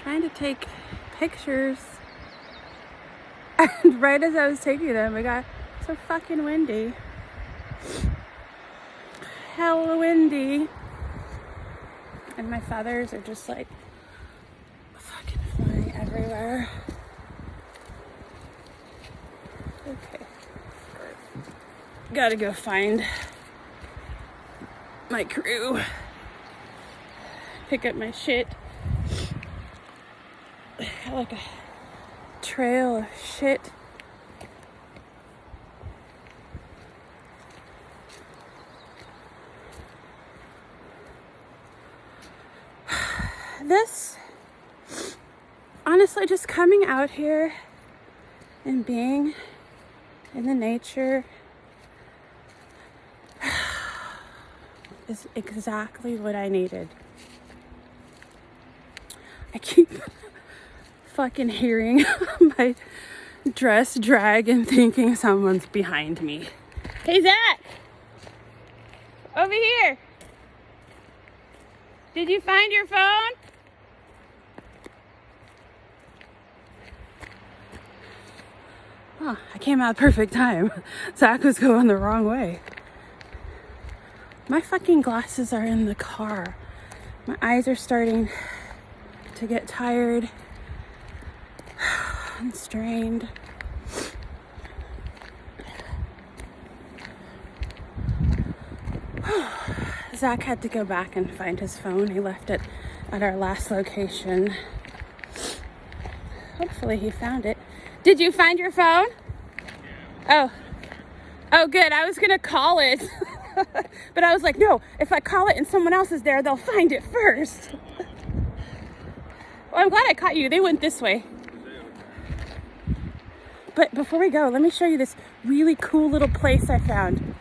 Trying to take pictures. And right as I was taking them, it got so fucking windy. Hella windy. And my feathers are just like fucking flying everywhere. Okay. Gotta go find my crew. Pick up my shit. Like a trail of shit. This, honestly, just coming out here and being in the nature is exactly what I needed. I keep fucking hearing my dress drag and thinking someone's behind me. Hey, Zach! Over here! Did you find your phone? Oh, I came out perfect time. Zach was going the wrong way. My fucking glasses are in the car. My eyes are starting to get tired and strained. Zach had to go back and find his phone. He left it at our last location. Hopefully he found it. Did you find your phone? Oh. Oh, good. I was going to call it. But I was like, no, if I call it and someone else is there, they'll find it first. Well, I'm glad I caught you. They went this way. But before we go, let me show you this really cool little place I found.